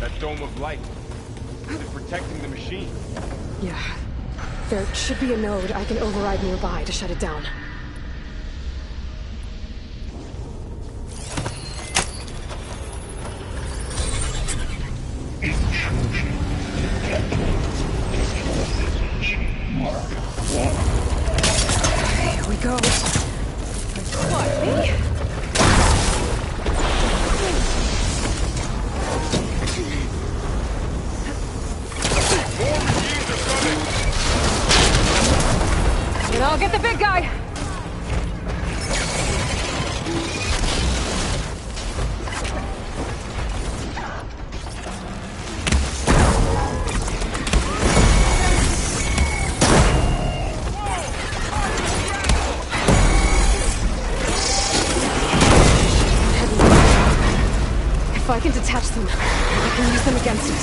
That dome of light. Is it protecting the machine? Yeah. There should be a node I can override nearby to shut it down. Here we go. What, me? And I'll get the big guy! If I can detach them, I can use them against it.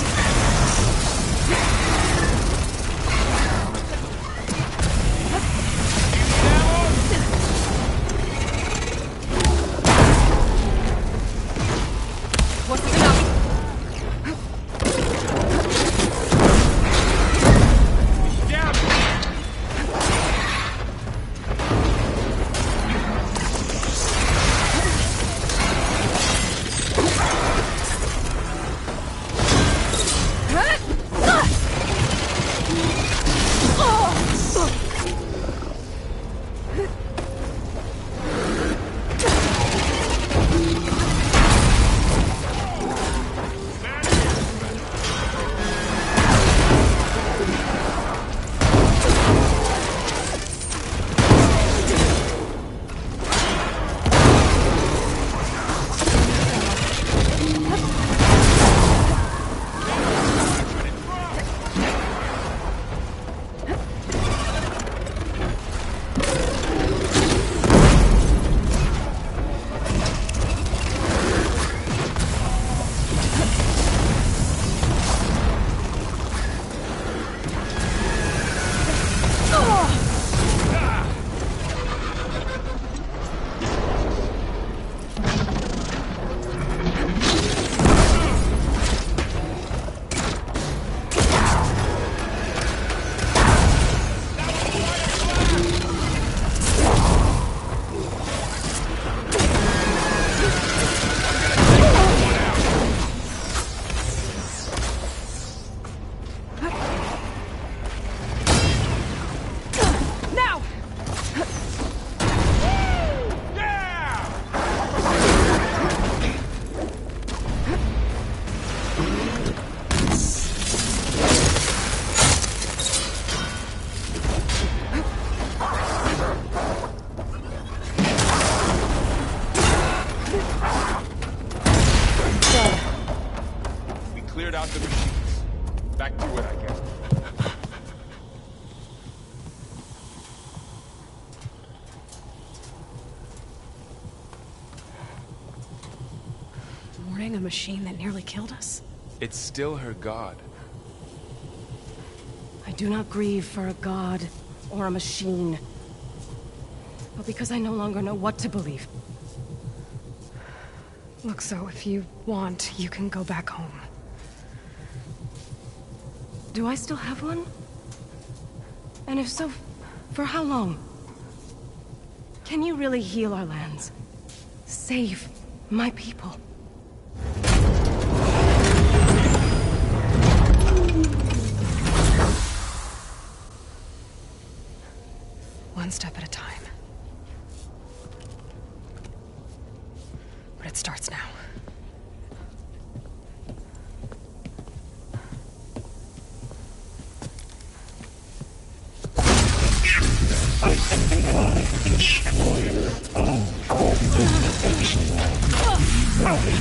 Cleared out the machines. Back to it, I guess. Warning a machine that nearly killed us? It's still her god. I do not grieve for a god or a machine, but because I no longer know what to believe. Look, so if you want, you can go back home. Do I still have one? And if so, for how long? Can you really heal our lands? Save my people? One step at a time. But it starts now.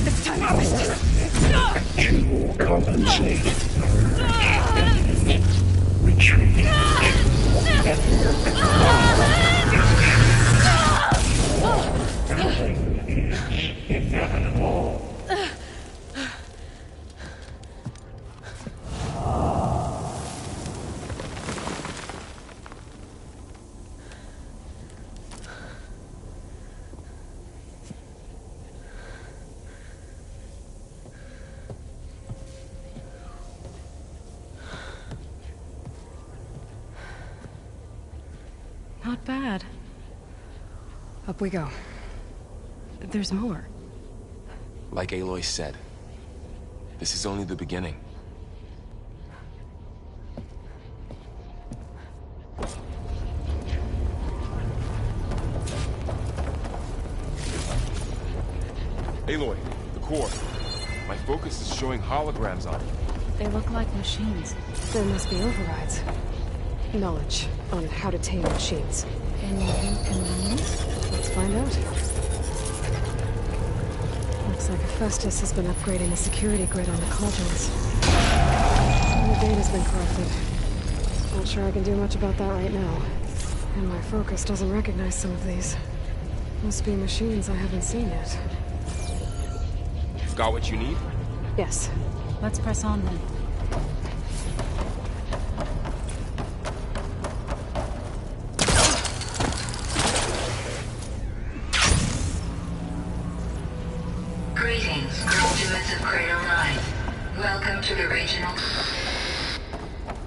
This time I missed. You will compensate. Retreat. Everything is inevitable. bad. Up we go. There's more. Like Aloy said, this is only the beginning. Aloy, the core. My focus is showing holograms on it. They look like machines. There must be overrides. Knowledge on how to tame machines. Anything commands? Let's find out. Looks like Hephaestus has been upgrading the security grid on the cauldrons. Some of the data's been corrupted. Not sure I can do much about that right now. And my focus doesn't recognize some of these. Must be machines I haven't seen yet. Got what you need? Yes. Let's press on then. Greetings, graduates of Cradle 9. Welcome to the regional...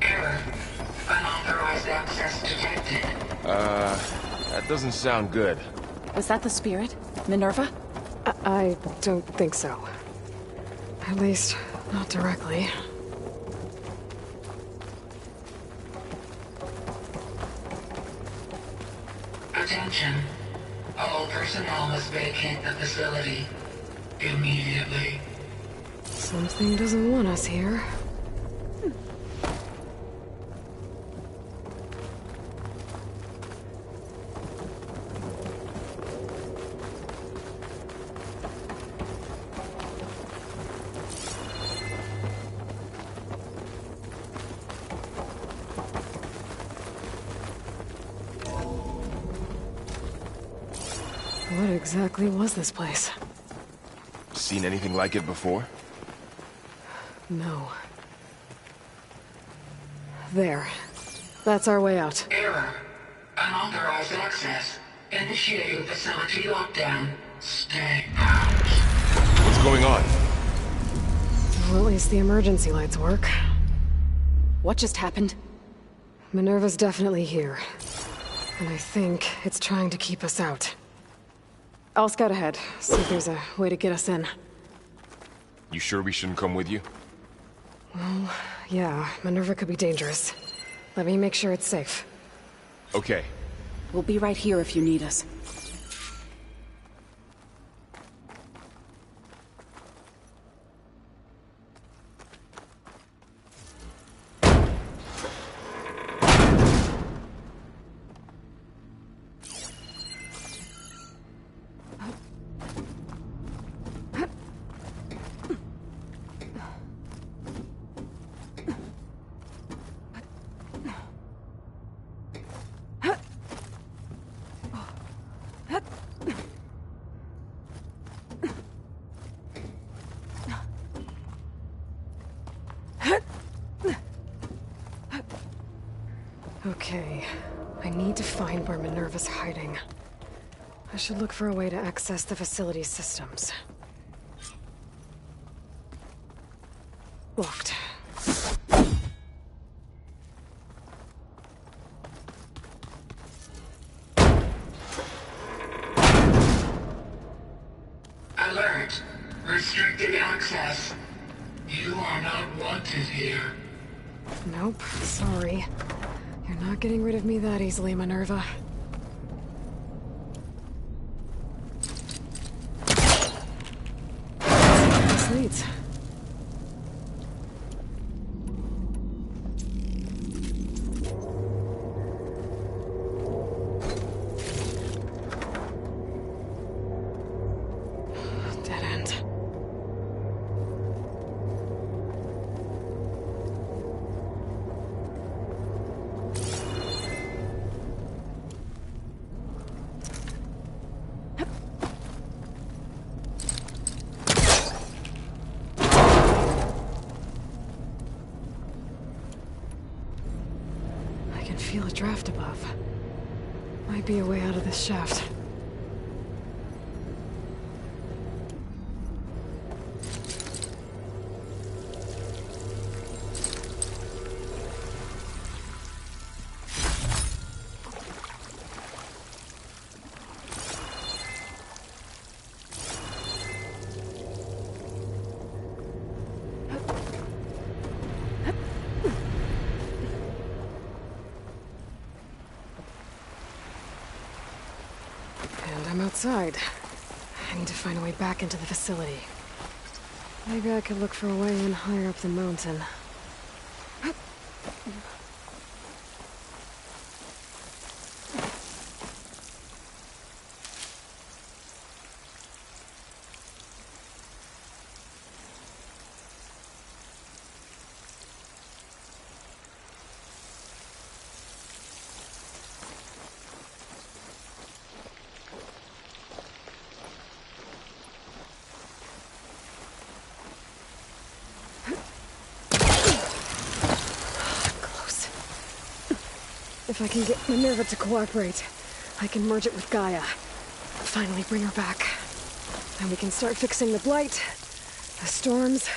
Error. Unauthorized access detected. That doesn't sound good. Was that the spirit? Minerva? I don't think so. At least, not directly. Attention. All personnel must vacate the facility. Immediately. Something doesn't want us here. What exactly was this place? Seen anything like it before? No. There. That's our way out. Error. Unauthorized access. Initiating facility lockdown. Stay out. What's going on? Well, at least the emergency lights work. What just happened? Minerva's definitely here. And I think it's trying to keep us out. I'll scout ahead, see if there's a way to get us in. You sure we shouldn't come with you? Well, yeah, Minerva could be dangerous. Let me make sure it's safe. Okay. We'll be right here if you need us. Okay, I need to find where Minerva's hiding. I should look for a way to access the facility's systems. Locked. Alert. Restricted access. You are not wanted here. Nope, sorry. You're not getting rid of me that easily, Minerva. This leads. Dead end. I can feel a draft above. Might be a way out of this shaft. outside. I need to find a way back into the facility. Maybe I could look for a way in higher up the mountain. If I can get Minerva to cooperate, I can merge it with Gaia. Finally bring her back. Then we can start fixing the Blight, the storms,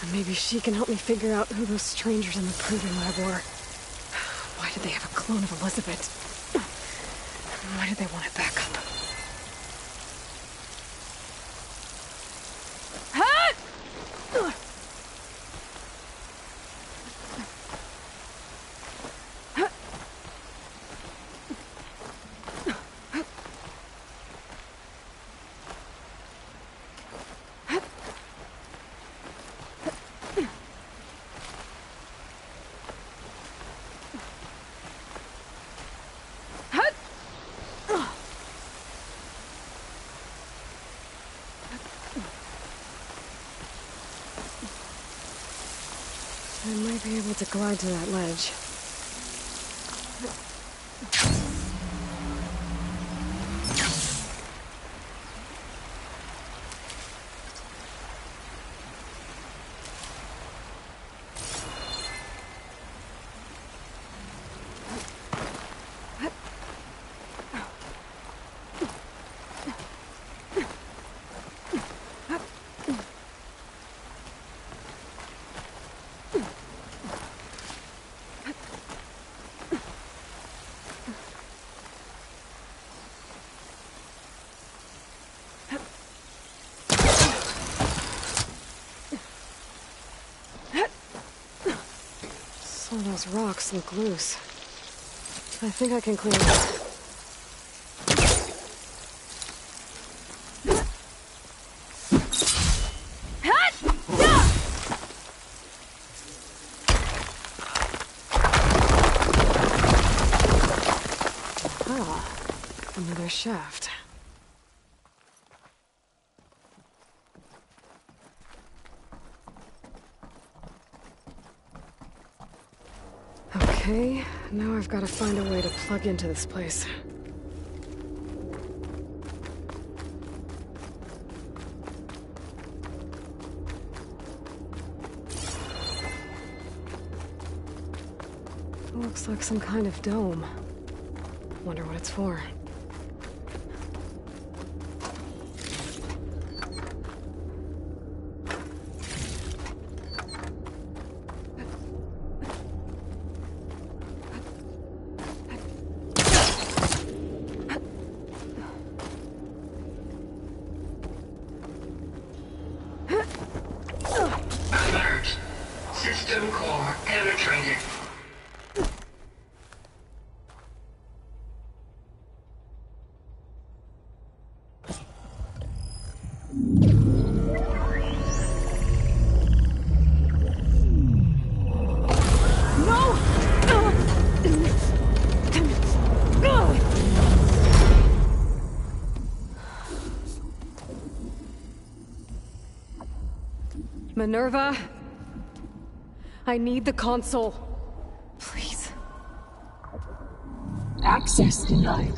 and maybe she can help me figure out who those strangers in the proving lab were. Why did they have a clone of Elizabeth? Why did they want it back up? I might be able to glide to that ledge. Some of those rocks look loose. I think I can clear it. Ah, another shaft. Okay, now I've got to find a way to plug into this place. Looks like some kind of dome. Wonder what it's for. Alert. System core penetrated. Minerva, I need the console. Please. Access denied.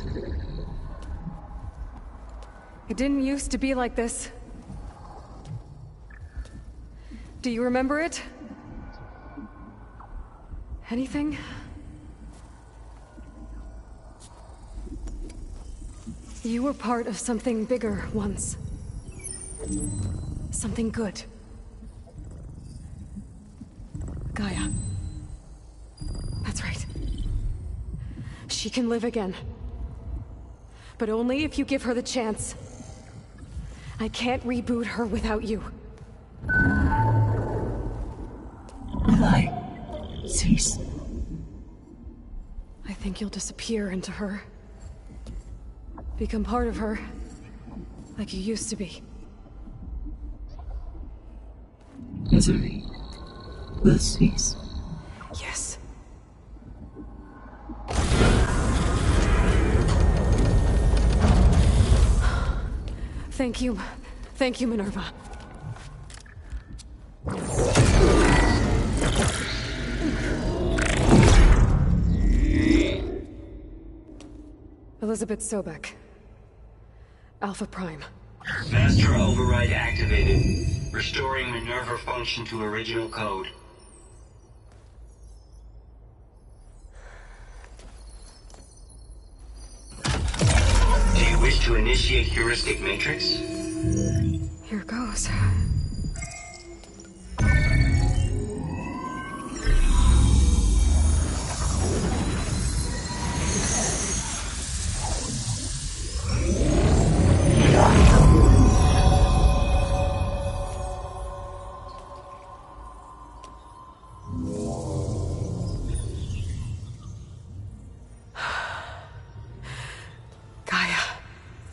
It didn't used to be like this. Do you remember it? Anything? You were part of something bigger once. Something good. Gaia. That's right. She can live again. But only if you give her the chance. I can't reboot her without you. Eli, cease. I think you'll disappear into her. Become part of her. Like you used to be. Desiree, the cease. Yes. Thank you. Thank you, Minerva. Elizabeth Sobek. Alpha Prime. Master override activated. Restoring Minerva function to original code. Do you wish to initiate heuristic matrix? Here goes.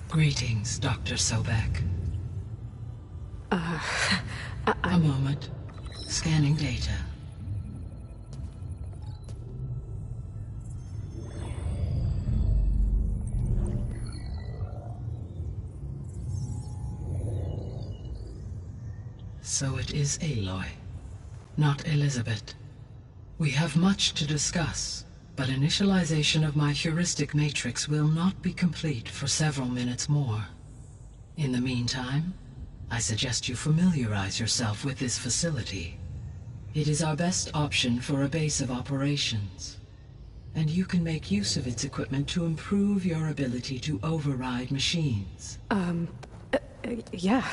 Greetings, Dr. Sobek. A moment. Scanning data. So it is Aloy, not Elizabeth. We have much to discuss. But initialization of my heuristic matrix will not be complete for several minutes more. In the meantime, I suggest you familiarize yourself with this facility. It is our best option for a base of operations, and you can make use of its equipment to improve your ability to override machines. Yeah.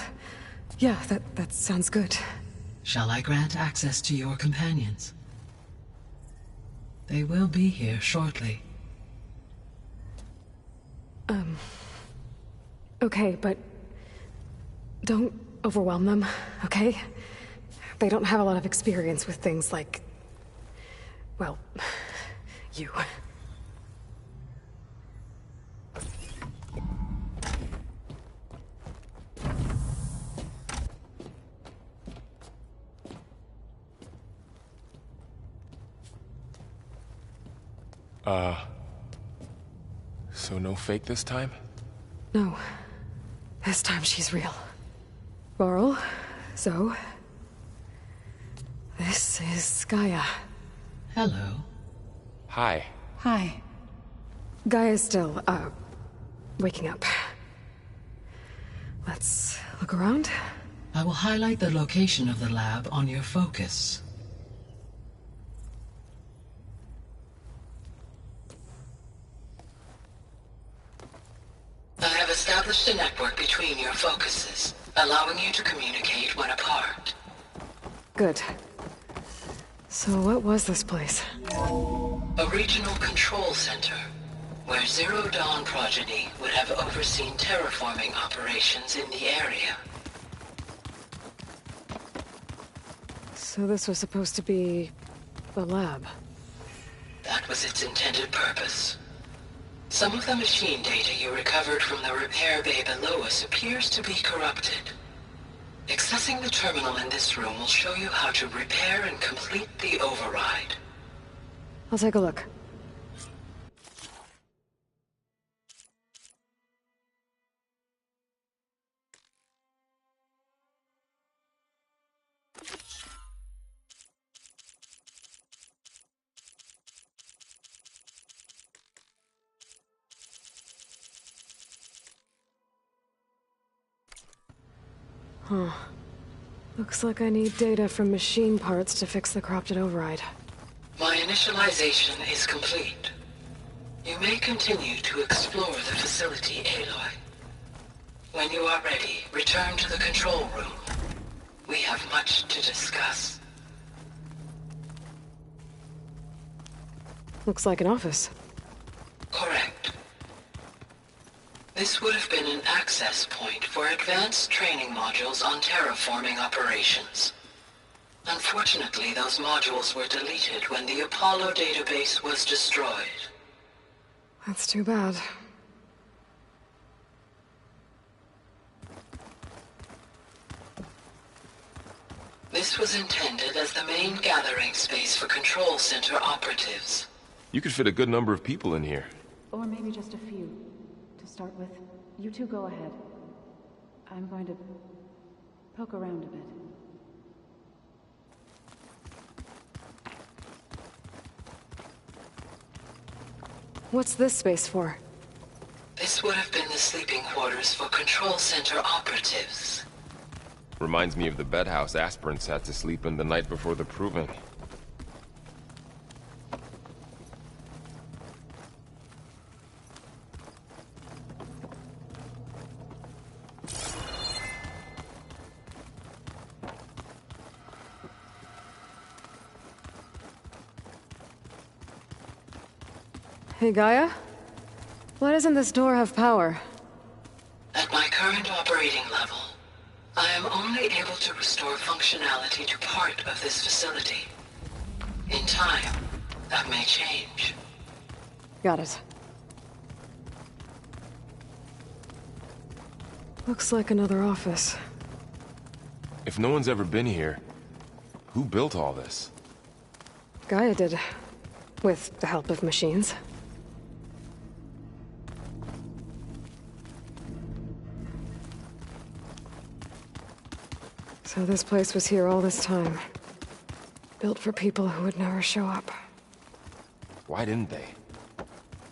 Yeah, that sounds good. Shall I grant access to your companions? They will be here shortly. Okay, but don't overwhelm them, okay? They don't have a lot of experience with things like, well, you. So no fake this time? No. This time she's real. Varl, Zoe. This is Gaia. Hello. Hi. Hi. Gaia's still, waking up. Let's look around. I will highlight the location of the lab on your focus. I have established a network between your focuses, allowing you to communicate when apart. Good. So what was this place? A regional control center, where Zero Dawn progeny would have overseen terraforming operations in the area. So this was supposed to be the lab. That was its intended purpose. Some of the machine data you recovered from the repair bay below us appears to be corrupted. Accessing the terminal in this room will show you how to repair and complete the override. I'll take a look. Huh. Looks like I need data from machine parts to fix the corrupted override. My initialization is complete. You may continue to explore the facility, Aloy. When you are ready, return to the control room. We have much to discuss. Looks like an office. Correct. This would have been an access point for advanced training modules on terraforming operations. Unfortunately, those modules were deleted when the Apollo database was destroyed. That's too bad. This was intended as the main gathering space for Control Center operatives. You could fit a good number of people in here. Or maybe just a few. To start with, you two go ahead. I'm going to poke around a bit. What's this space for? This would have been the sleeping quarters for Control Center operatives. Reminds me of the bedhouse aspirants had to sleep in the night before the proving. Hey, Gaia? Why doesn't this door have power? At my current operating level, I am only able to restore functionality to part of this facility. In time, that may change. Got it. Looks like another office. If no one's ever been here, who built all this? Gaia did. With the help of machines. So this place was here all this time. Built for people who would never show up. Why didn't they?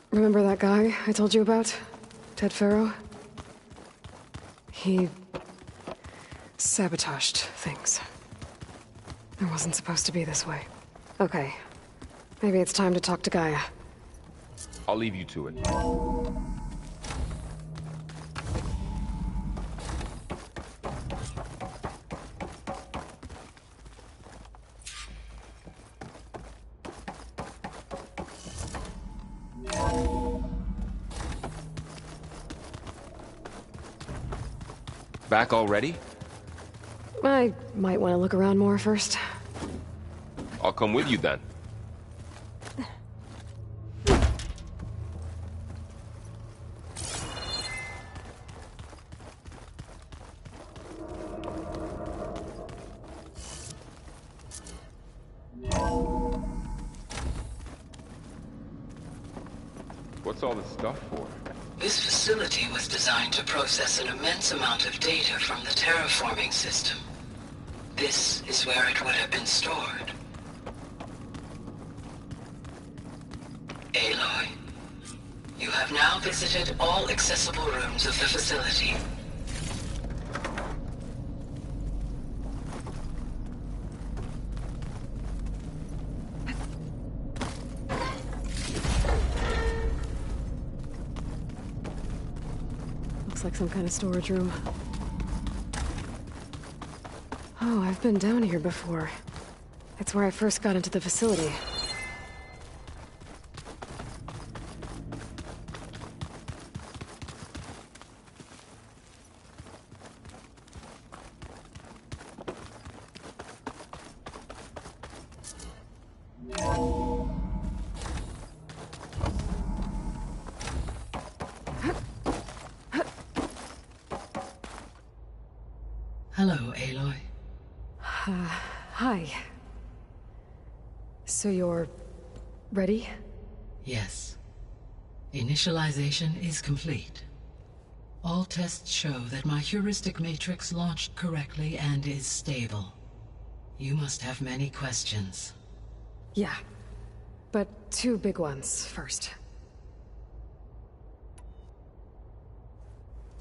Remember that guy I told you about? Ted Faro? He sabotaged things. It wasn't supposed to be this way. Okay. Maybe it's time to talk to Gaia. I'll leave you to it. Back already? I might want to look around more first. I'll come with you then. What's all this stuff for? This facility was designed to process an immense amount of data from the terraforming system. This is where it would have been stored. Aloy, you have now visited all accessible rooms of the facility. Looks like some kind of storage room. Oh, I've been down here before. It's where I first got into the facility. Hello, Aloy. Hi. So you're ready? Yes. Initialization is complete. All tests show that my heuristic matrix launched correctly and is stable. You must have many questions. Yeah. But two big ones first.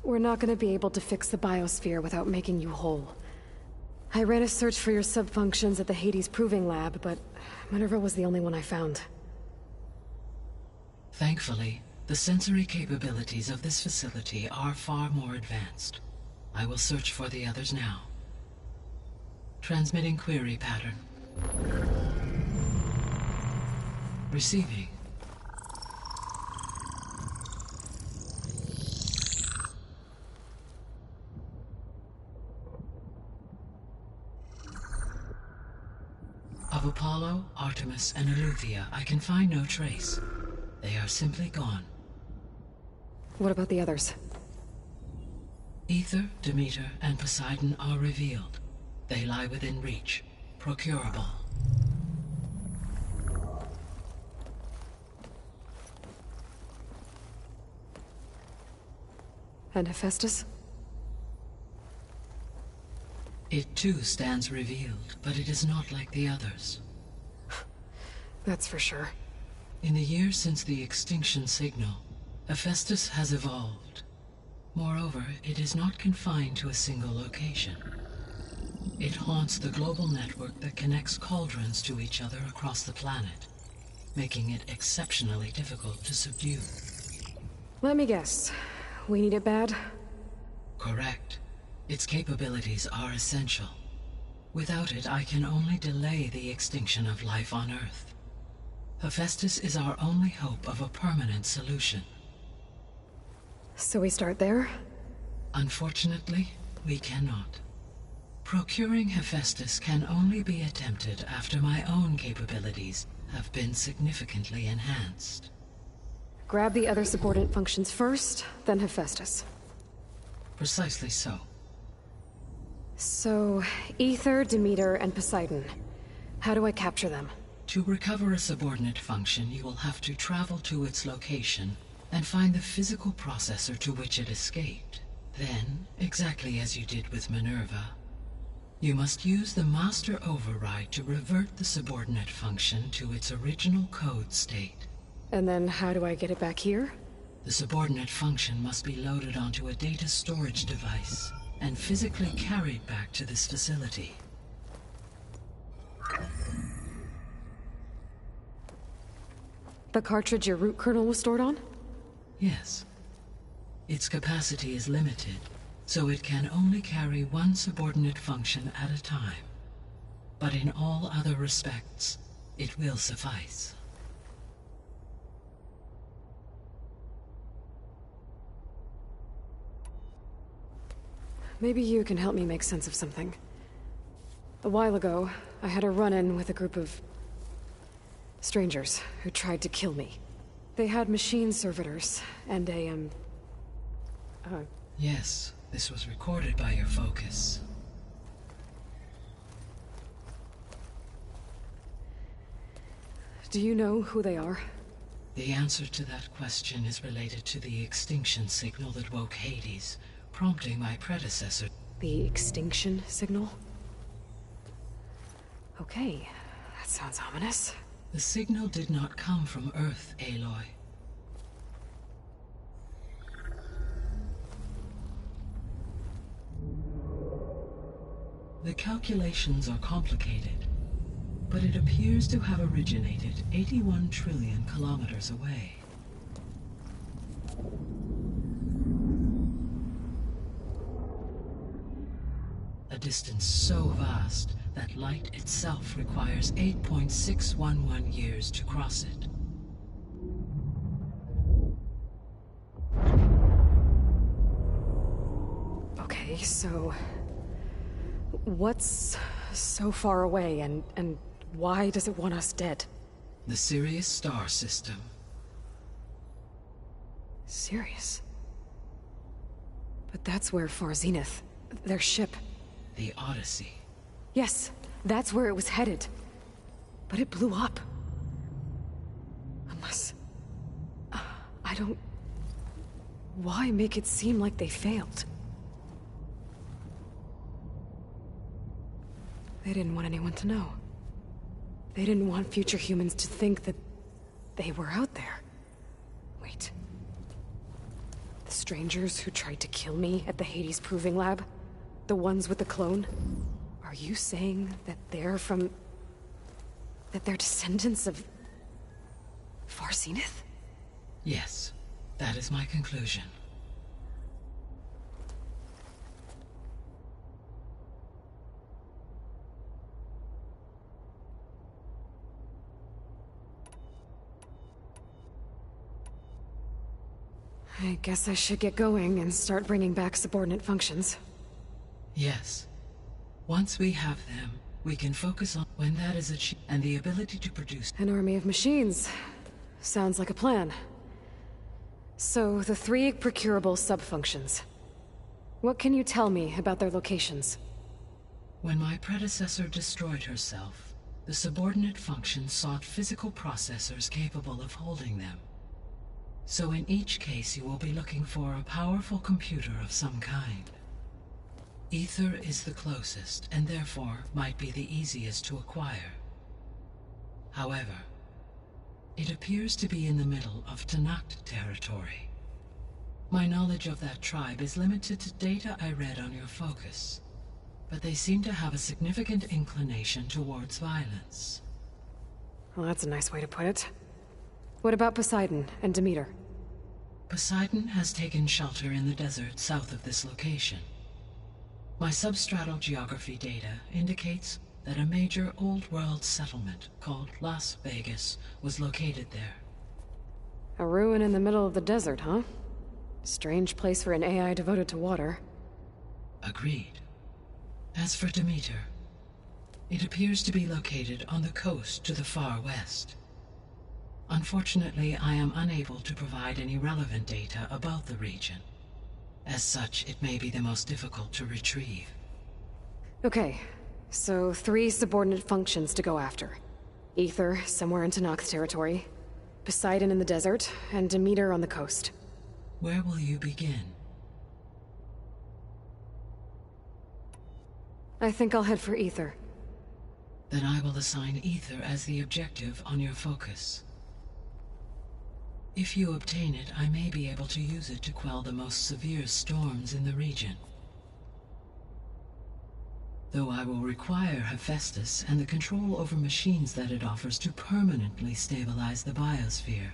We're not gonna be able to fix the biosphere without making you whole. I ran a search for your subfunctions at the Hades Proving Lab, but Minerva was the only one I found. Thankfully, the sensory capabilities of this facility are far more advanced. I will search for the others now. Transmitting query pattern. Receiving. Of Apollo, Artemis, and Eleuthia, I can find no trace. They are simply gone. What about the others? Aether, Demeter, and Poseidon are revealed. They lie within reach, procurable. And Hephaestus? It too stands revealed, but it is not like the others. That's for sure. In the years since the extinction signal, Hephaestus has evolved. Moreover, it is not confined to a single location. It haunts the global network that connects cauldrons to each other across the planet, making it exceptionally difficult to subdue. Let me guess. We need it bad? Correct. Its capabilities are essential. Without it, I can only delay the extinction of life on Earth. Hephaestus is our only hope of a permanent solution. So we start there? Unfortunately, we cannot. Procuring Hephaestus can only be attempted after my own capabilities have been significantly enhanced. Grab the other subordinate functions first, then Hephaestus. Precisely so. So, Aether, Demeter, and Poseidon. How do I capture them? To recover a subordinate function, you will have to travel to its location and find the physical processor to which it escaped. Then, exactly as you did with Minerva, you must use the master override to revert the subordinate function to its original code state. And then how do I get it back here? The subordinate function must be loaded onto a data storage device and physically carried back to this facility. The cartridge your root kernel was stored on? Yes. Its capacity is limited, so it can only carry one subordinate function at a time. But in all other respects, it will suffice. Maybe you can help me make sense of something. A while ago, I had a run-in with a group of strangers who tried to kill me. They had machine servitors and a, Yes, this was recorded by your focus. Do you know who they are? The answer to that question is related to the extinction signal that woke Hades, prompting my predecessor. The extinction signal? Okay, that sounds ominous. The signal did not come from Earth, Aloy. The calculations are complicated, but it appears to have originated 81 trillion kilometers away. A distance so vast that light itself requires 8.611 years to cross it. Okay, so what's so far away and why does it want us dead? The Sirius star system. Sirius? But that's where Far Zenith, their ship. The Odyssey. Yes, that's where it was headed. But it blew up. Unless... I don't... Why make it seem like they failed? They didn't want anyone to know. They didn't want future humans to think that they were out there. Wait. The strangers who tried to kill me at the Hades Proving Lab? The ones with the clone? Are you saying that they're from... that they're descendants of... Far Zenith? Yes, that is my conclusion. I guess I should get going and start bringing back subordinate functions. Yes. Once we have them, we can focus on when that is achieved and the ability to produce an army of machines. Sounds like a plan. So, the 3 procurable sub-functions. What can you tell me about their locations? When my predecessor destroyed herself, the subordinate function sought physical processors capable of holding them. So in each case you will be looking for a powerful computer of some kind. Ether is the closest, and therefore might be the easiest to acquire. However, it appears to be in the middle of Tenakth territory. My knowledge of that tribe is limited to data I read on your focus, but they seem to have a significant inclination towards violence. Well, that's a nice way to put it. What about Poseidon and Demeter? Poseidon has taken shelter in the desert south of this location. My substratal geography data indicates that a major old-world settlement called Las Vegas was located there. A ruin in the middle of the desert, huh? Strange place for an AI devoted to water. Agreed. As for Demeter, it appears to be located on the coast to the far west. Unfortunately, I am unable to provide any relevant data about the region. As such, it may be the most difficult to retrieve. Okay, so 3 subordinate functions to go after. Ether, somewhere in Tenakth territory. Poseidon in the desert, and Demeter on the coast. Where will you begin? I think I'll head for Ether. Then I will assign Ether as the objective on your focus. If you obtain it, I may be able to use it to quell the most severe storms in the region. Though I will require Hephaestus and the control over machines that it offers to permanently stabilize the biosphere.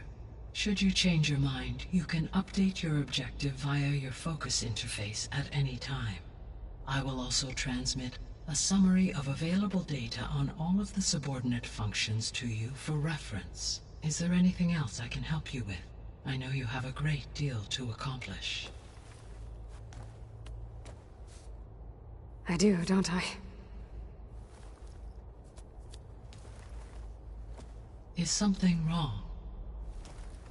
Should you change your mind, you can update your objective via your focus interface at any time. I will also transmit a summary of available data on all of the subordinate functions to you for reference. Is there anything else I can help you with? I know you have a great deal to accomplish. I do, don't I? Is something wrong?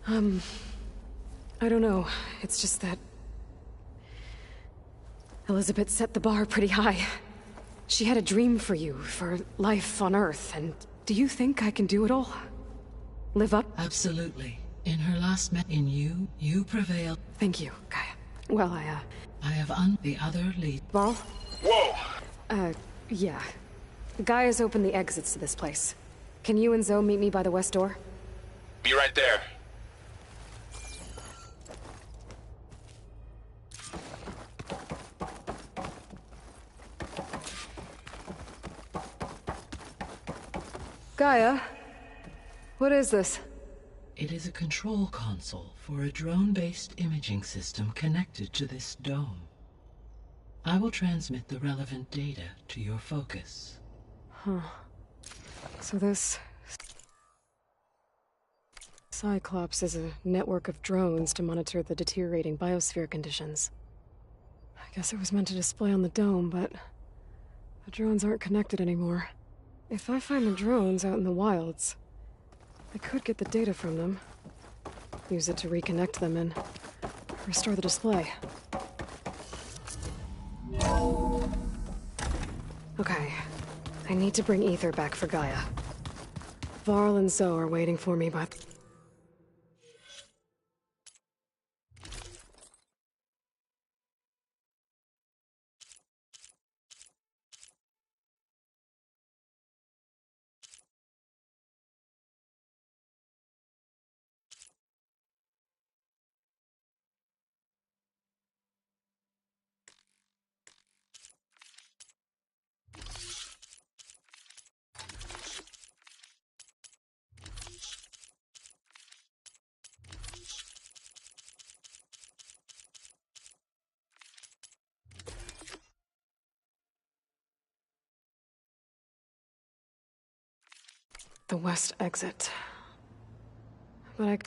I don't know. It's just that Elizabeth set the bar pretty high. She had a dream for you, for life on Earth, and do you think I can do it all? Live up? Absolutely. In her last you prevailed. Thank you, Gaia. Well, I have the other lead. Varl? Whoa! Yeah. Gaia's opened the exits to this place. Can you and Zoe meet me by the west door? Be right there. Gaia? What is this? It is a control console for a drone-based imaging system connected to this dome. I will transmit the relevant data to your focus. Huh. So this Cyclops is a network of drones to monitor the deteriorating biosphere conditions. I guess it was meant to display on the dome, but the drones aren't connected anymore. If I find the drones out in the wilds, I could get the data from them, use it to reconnect them and restore the display. Okay, I need to bring Ether back for Gaia. Varl and Zoe are waiting for me, but... the west exit. But I...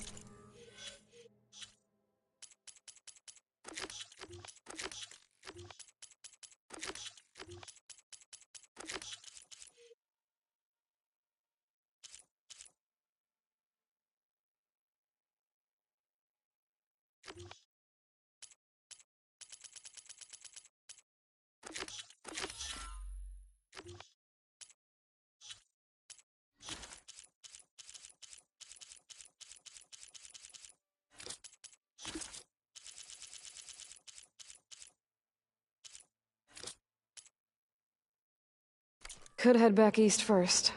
Could head back east first.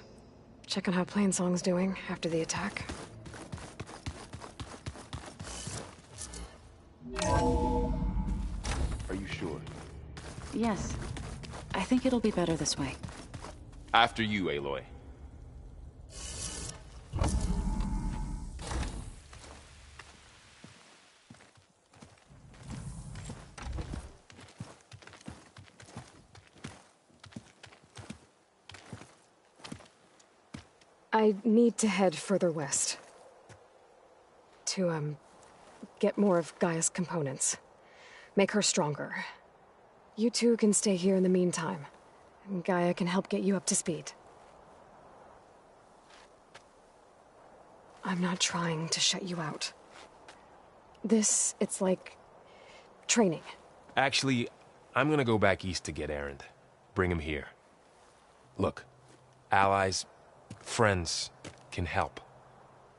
Check on how Plainsong's doing after the attack. Are you sure? Yes. I think it'll be better this way. After you, Aloy. I need to head further west. To, get more of Gaia's components. Make her stronger. You two can stay here in the meantime. And Gaia can help get you up to speed. I'm not trying to shut you out. It's like... training. Actually, I'm gonna go back east to get Erend. Bring him here. Look, allies, friends can help.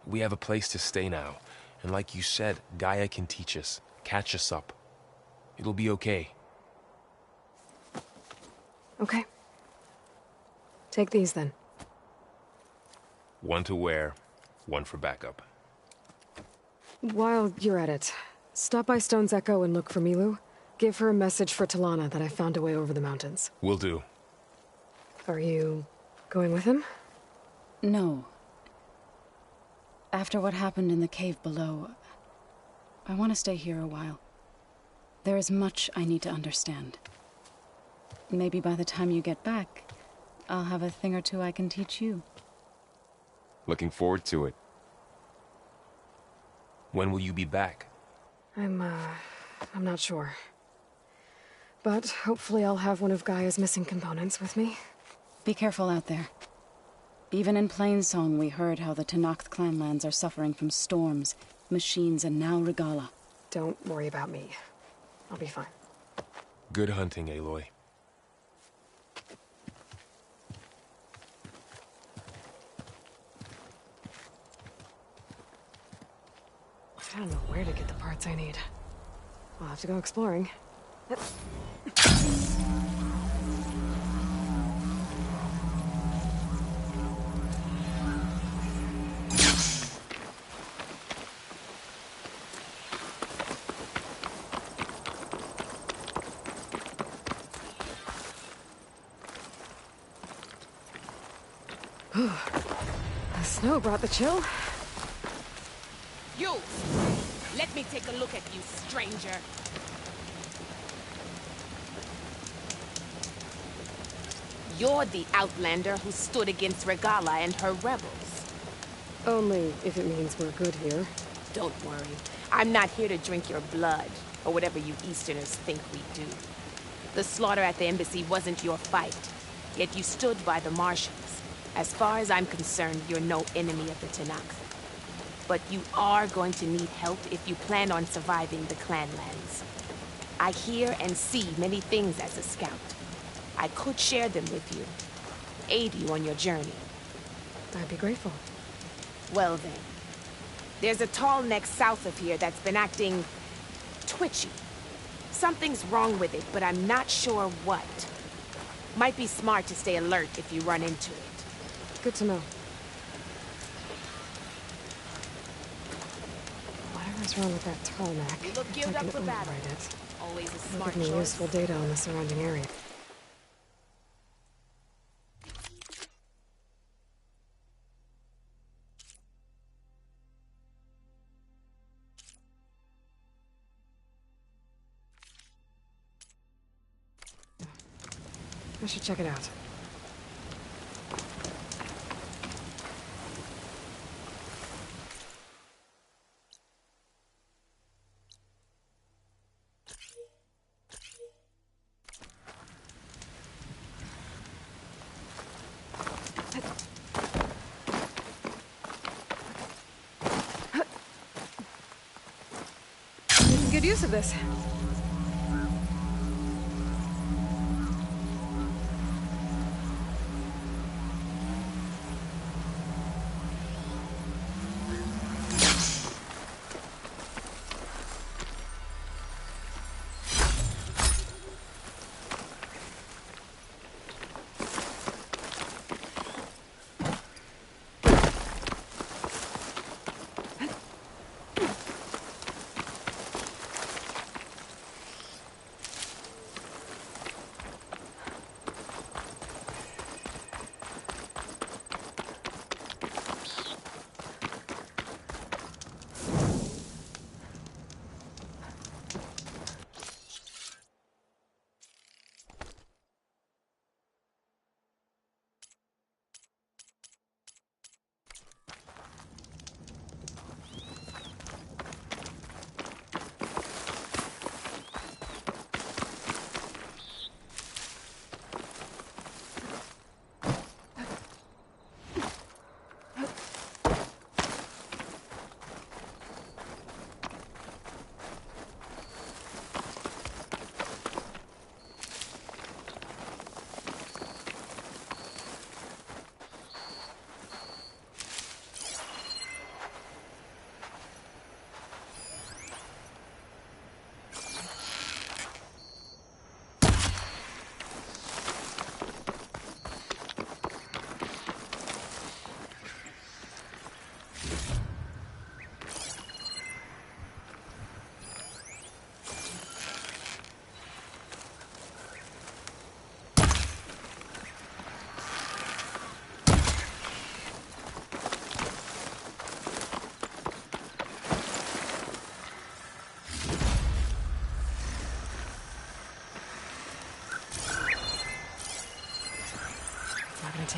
We have a place to stay now. And like you said, Gaia can teach us, catch us up. It'll be okay. Okay. Take these then. One to wear, one for backup. While you're at it, stop by Stone's Echo and look for Milu. Give her a message for Talana that I found a way over the mountains. Will do. Are you going with him? No. After what happened in the cave below, I want to stay here a while. There is much I need to understand. Maybe by the time you get back, I'll have a thing or two I can teach you. Looking forward to it. When will you be back? I'm not sure. But hopefully I'll have one of Gaia's missing components with me. Be careful out there. Even in Plainsong, we heard how the Tenakth clanlands are suffering from storms, machines, and now Regalla. Don't worry about me. I'll be fine. Good hunting, Aloy. I don't know where to get the parts I need. I'll have to go exploring. The snow brought the chill. You! Let me take a look at you, stranger. You're the Outlander who stood against Regalla and her rebels. Only if it means we're good here. Don't worry. I'm not here to drink your blood, or whatever you Easterners think we do. The slaughter at the embassy wasn't your fight, yet you stood by the Martians. As far as I'm concerned, you're no enemy of the Tenakth. But you are going to need help if you plan on surviving the clanlands. I hear and see many things as a scout. I could share them with you, aid you on your journey. I'd be grateful. Well then, there's a tall neck south of here that's been acting twitchy. Something's wrong with it, but I'm not sure what. Might be smart to stay alert if you run into it. Good to know. Whatever's wrong with that tarmac, You look if geared I up can for battle. override it, Always a it'll smart give me choice. useful data on the surrounding area. I should check it out. Making good use of this.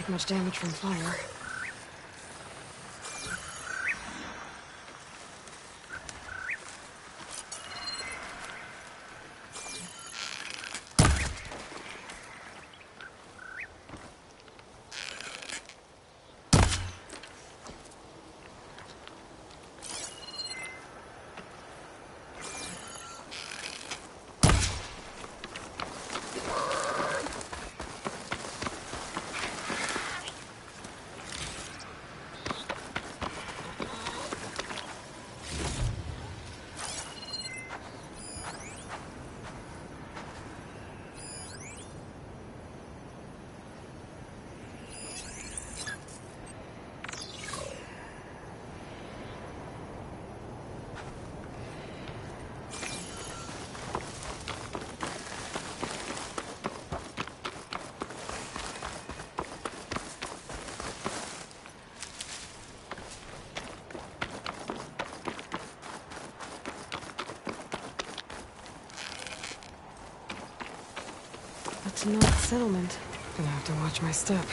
take much damage from fire. That's not a settlement. Gonna have to watch my step.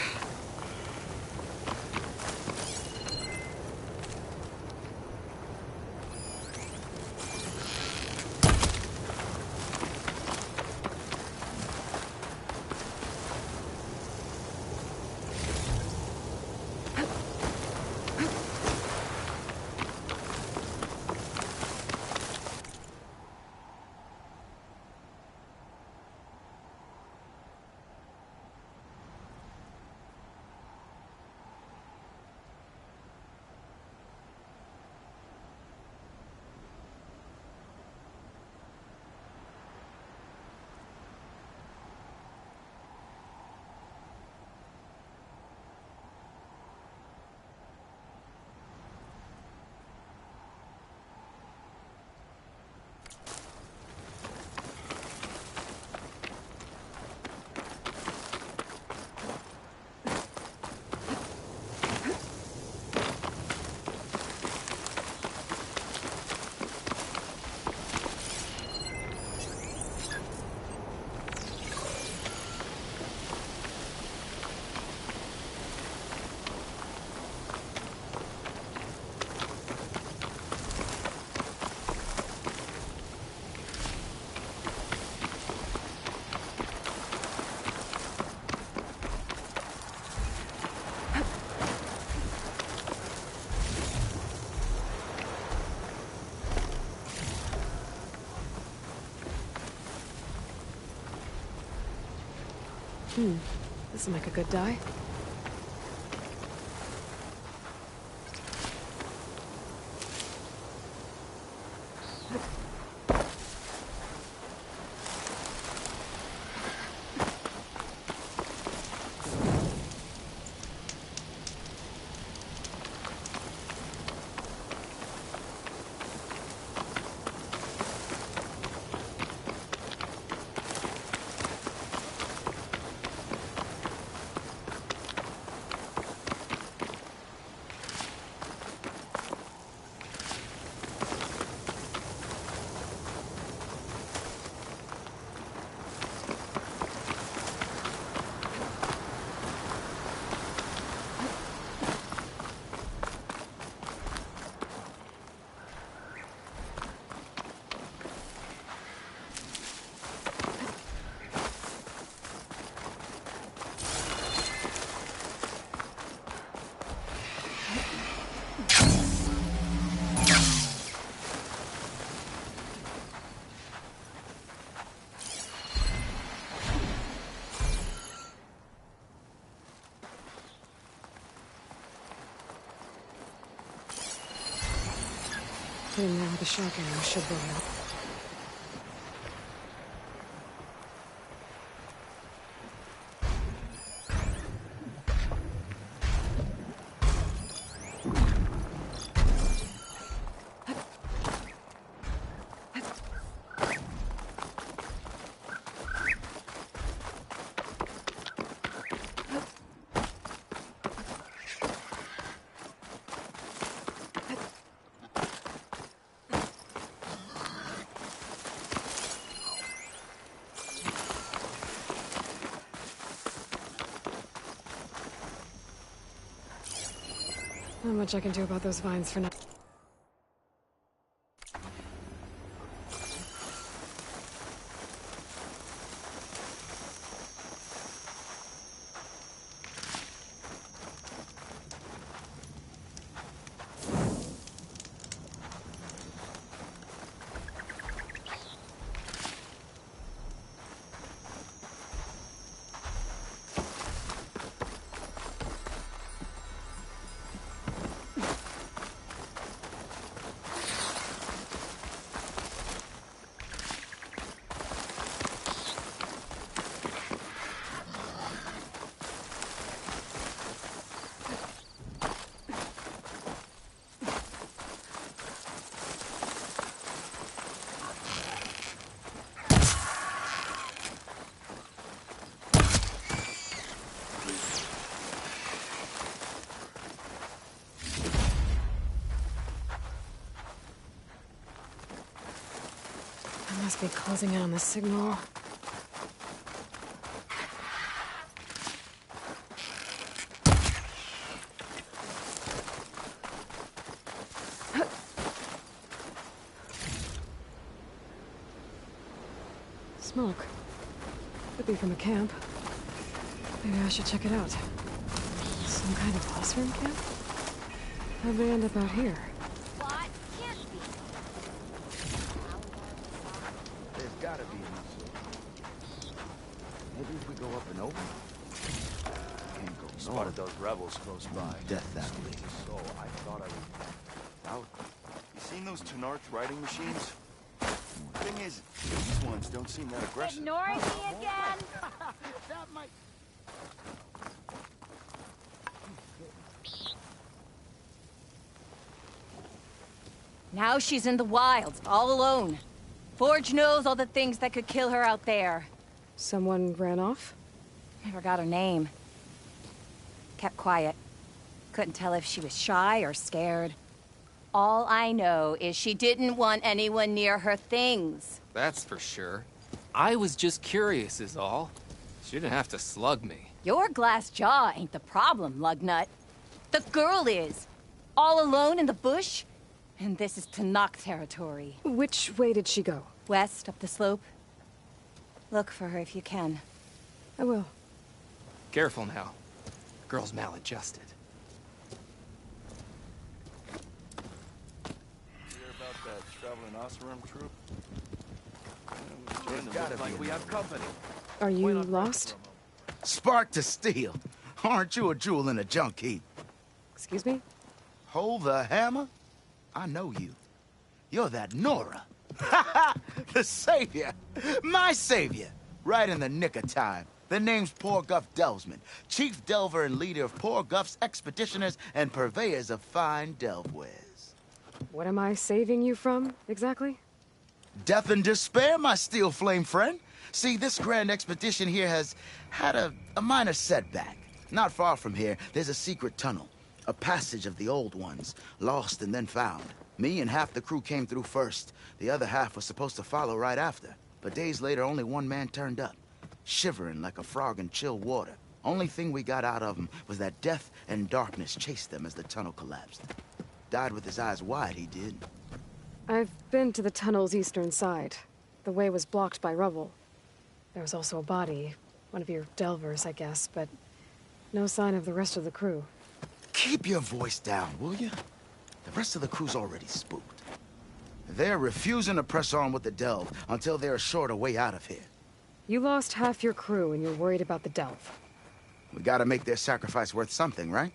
This'll make a good dye. Hitting there with a shotgun should blow it up. Not much I can do about those vines for now. Must be closing in on the signal. Smoke. Could be from a camp. Maybe I should check it out. Some kind of Osram camp? How'd they end up out here? Gotta be enough. Maybe if we go up and over. Can't go north. Spotted those rebels close by. Death that leads. So I thought I would. Out. You seen those Tenarth riding machines? Thing is, these ones don't seem that aggressive. Ignoring me again? That might. Now she's in the wilds, all alone. Forge knows all the things that could kill her out there. Someone ran off? Never got her name. Kept quiet. Couldn't tell if she was shy or scared. All I know is she didn't want anyone near her things. That's for sure. I was just curious is all. She didn't have to slug me. Your glass jaw ain't the problem, Lugnut. The girl is. All alone in the bush. And this is Tenakth territory. Which way did she go? West, up the slope. Look for her if you can. I will. Careful now. Girl's maladjusted. Hear about that traveling Osram troop? There's gotta be. Like we have company. Are you lost? Spark to steel. Aren't you a jewel in a junk heap? Excuse me? Hold the hammer? I know you. You're that Nora. The savior. My savior. Right in the nick of time. The name's Poor Guff Delvesman, chief delver and leader of Poor Guff's expeditioners and purveyors of fine delve wares. What am I saving you from, exactly? Death and despair, my steel flame friend. See, this grand expedition here has had a minor setback. Not far from here, there's a secret tunnel. A passage of the old ones, lost and then found. Me and half the crew came through first. The other half was supposed to follow right after. But days later, only one man turned up, shivering like a frog in chill water. Only thing we got out of him was that death and darkness chased them as the tunnel collapsed. Died with his eyes wide, he did. I've been to the tunnel's eastern side. The way was blocked by rubble. There was also a body, one of your delvers, I guess, but no sign of the rest of the crew. Keep your voice down, will you? The rest of the crew's already spooked. They're refusing to press on with the delve until they're assured a way out of here. You lost half your crew and you're worried about the delve. We gotta make their sacrifice worth something, right?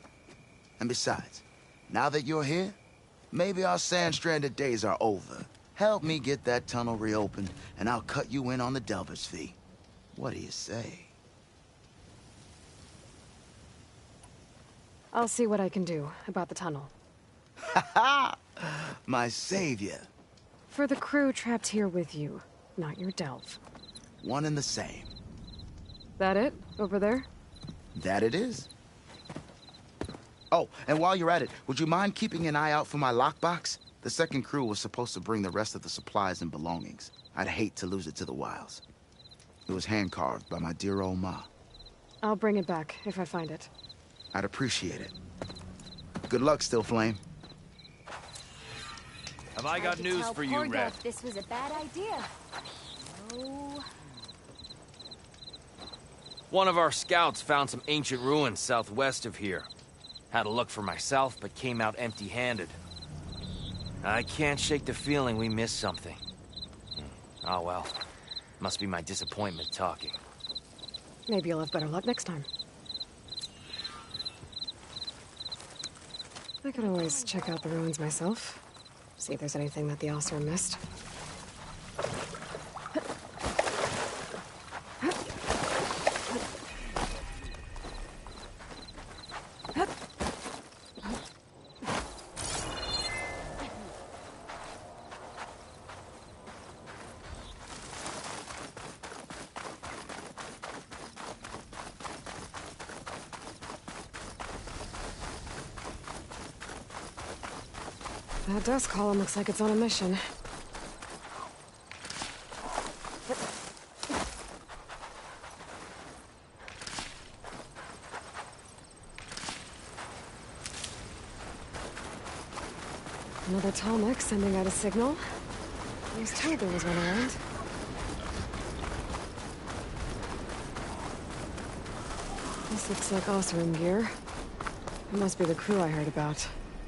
And besides, now that you're here, maybe our sand-stranded days are over. Help me get that tunnel reopened, and I'll cut you in on the delver's fee. What do you say? I'll see what I can do about the tunnel. Ha ha! My savior. For the crew trapped here with you, not your delve. One and the same. That it? Over there? That it is. Oh, and while you're at it, would you mind keeping an eye out for my lockbox? The second crew was supposed to bring the rest of the supplies and belongings. I'd hate to lose it to the wilds. It was hand-carved by my dear old ma. I'll bring it back if I find it. I'd appreciate it. Good luck, Still Flame. Have I got news for you, Red? This was a bad idea. Oh. One of our scouts found some ancient ruins southwest of here. Had a look for myself, but came out empty-handed. I can't shake the feeling we missed something. Oh well. Must be my disappointment talking. Maybe you'll have better luck next time. I could always check out the ruins myself. See if there's anything that the Oseram missed. That dust column looks like it's on a mission. Another Tallneck sending out a signal. I was told there was one around. This looks like Oseram gear. It must be the crew I heard about,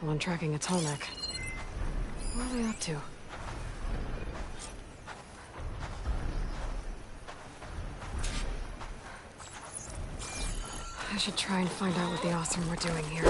the one tracking a Tallneck. What are they up to? I should try and find out what the Oseram were doing here.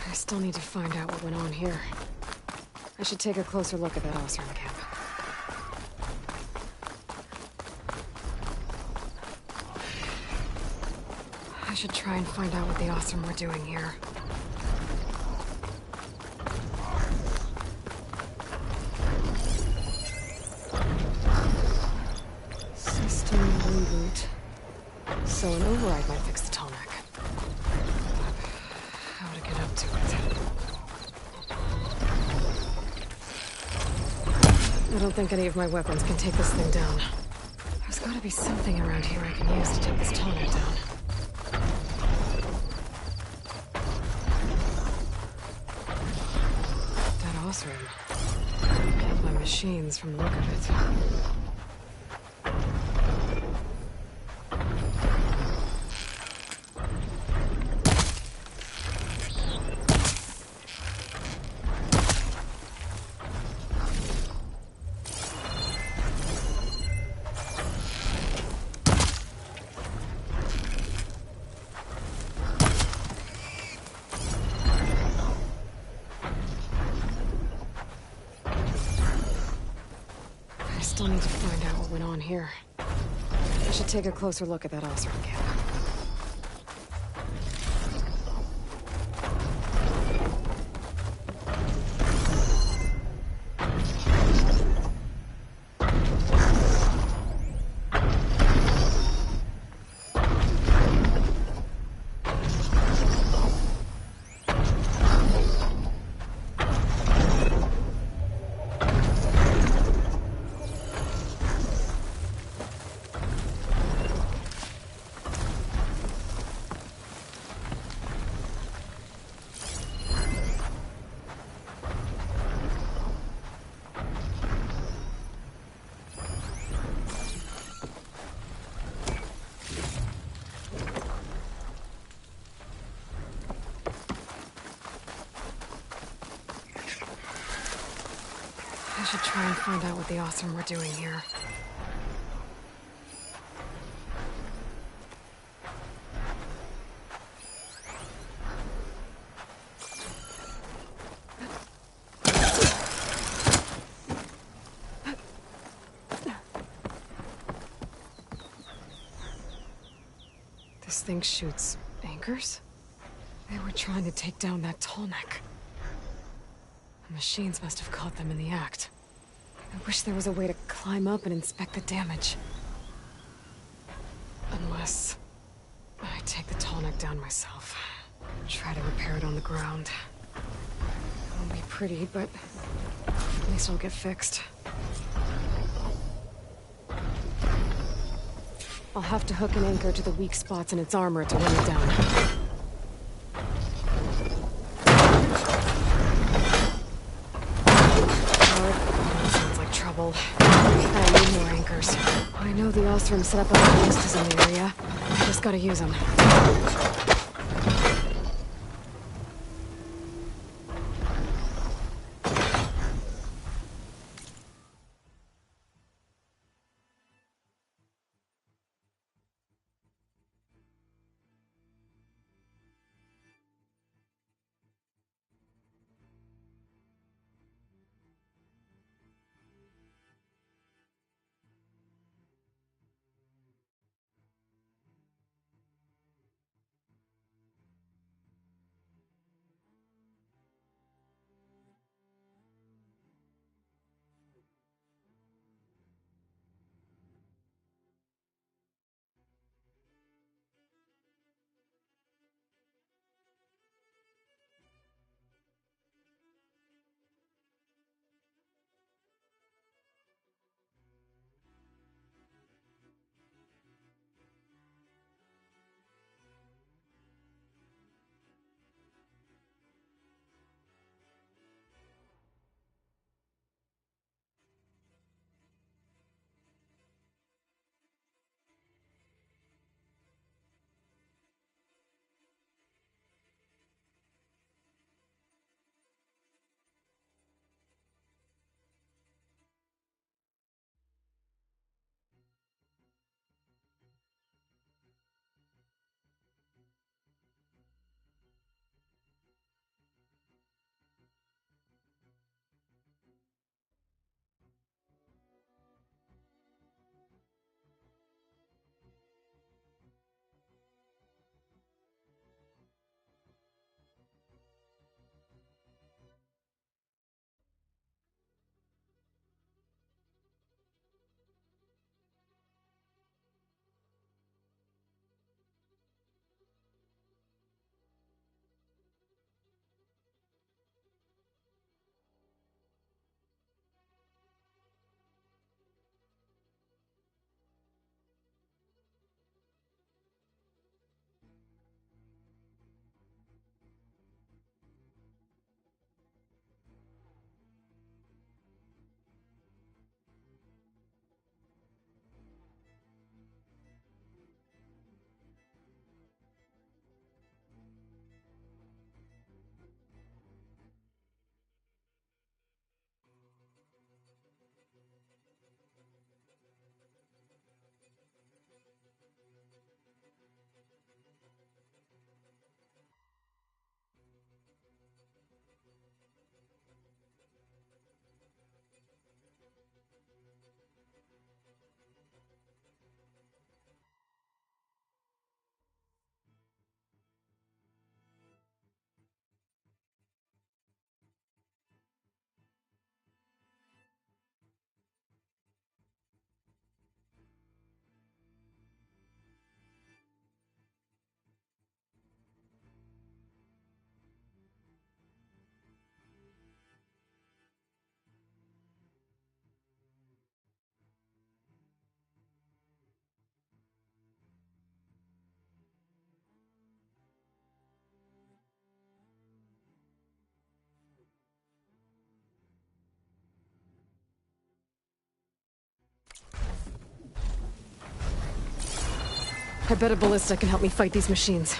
I still need to find out what went on here. I should take a closer look at that Oseram camp. I should try and find out what the Oseram were doing here. System reboot. So an override might fix the Tallneck. How to get up to it. I don't think any of my weapons can take this thing down. There's gotta be something around here I can use to take this Tallneck down. That Oseram killed my machines from the look of it. I still need to find out what went on here. I should take a closer look at that Oseram camp. I should try and find out what the Oseram were doing here. This thing shoots anchors? They were trying to take down that tallneck. The machines must have caught them in the act. I wish there was a way to climb up and inspect the damage. Unless I take the tallneck down myself. Try to repair it on the ground. It won't be pretty, but at least it'll get fixed. I'll have to hook an anchor to the weak spots in its armor to run it down. Sounds like trouble. I need more anchors. I know the Osram set up other ballistas in the area. I just gotta use them. I bet a ballista can help me fight these machines.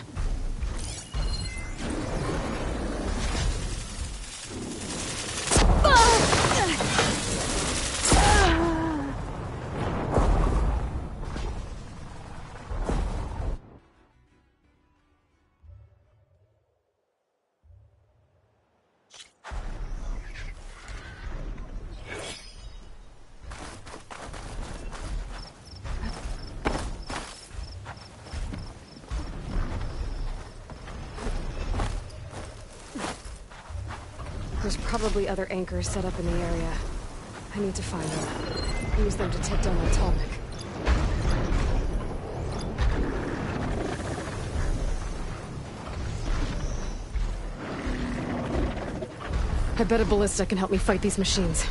There's probably other anchors set up in the area. I need to find them. Use them to take down that Tallneck. I bet a ballista can help me fight these machines.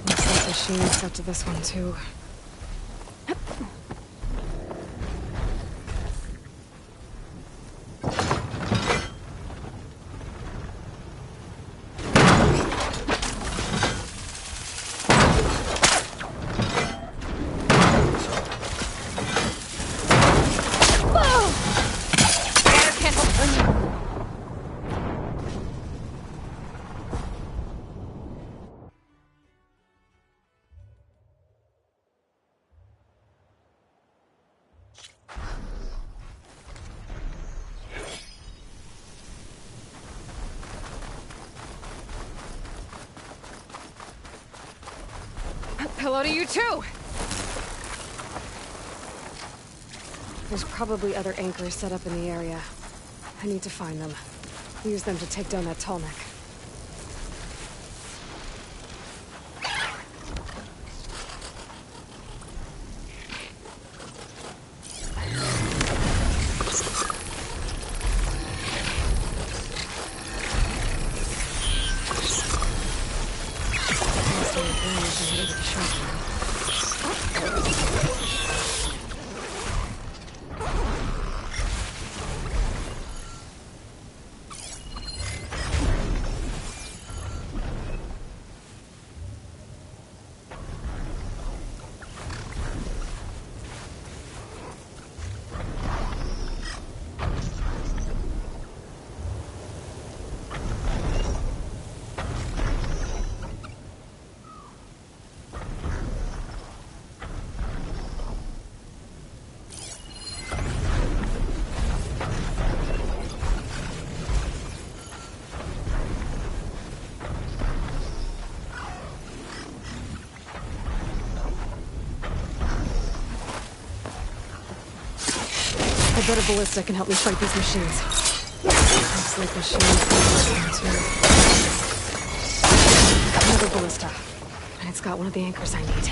Looks like machines got to this one too. Hello to you too! There's probably other anchors set up in the area. I need to find them. Use them to take down that Tallneck. I bet a ballista can help me fight these machines. Looks like machines too. Another ballista. And it's got one of the anchors I need.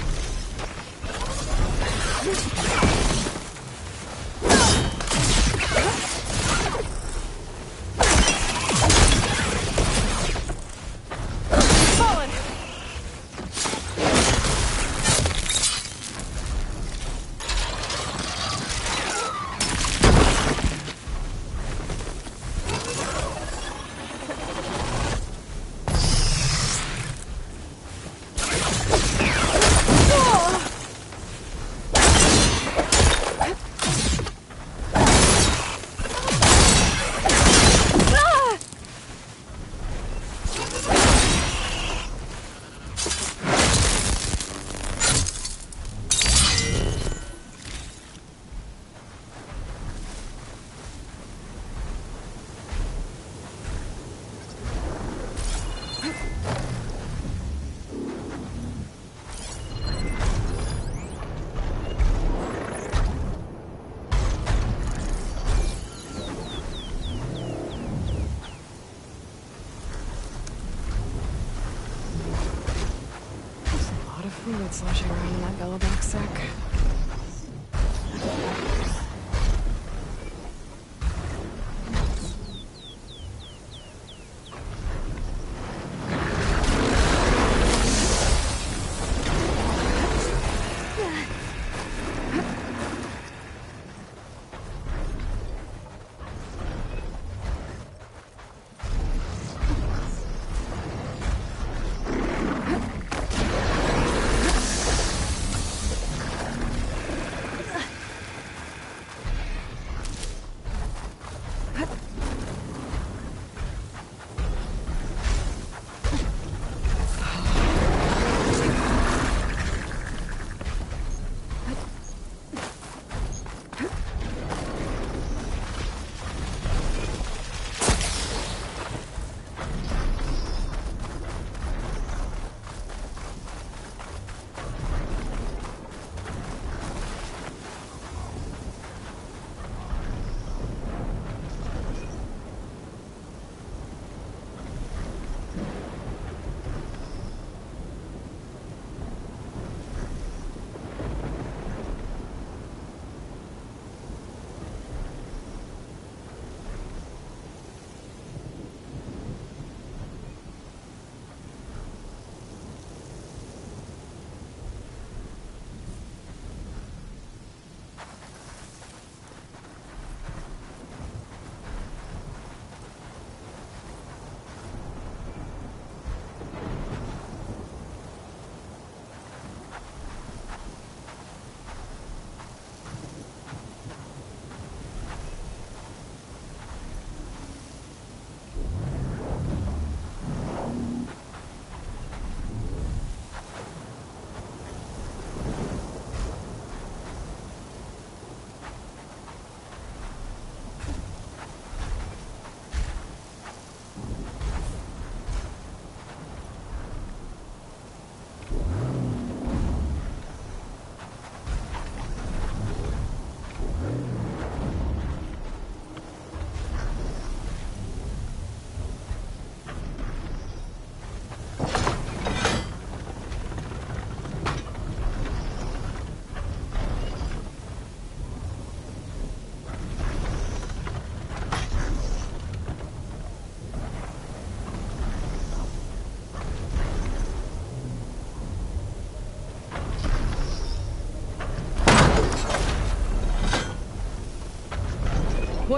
Fluid sloshing around in that Bellobox sack.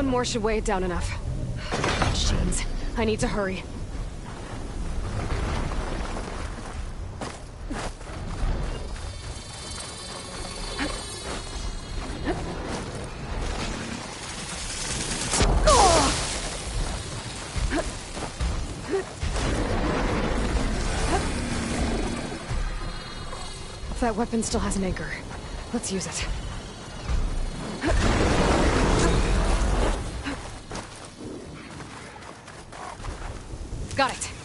One more should weigh it down enough. Machines. I need to hurry. That weapon still has an anchor. Let's use it. Got it.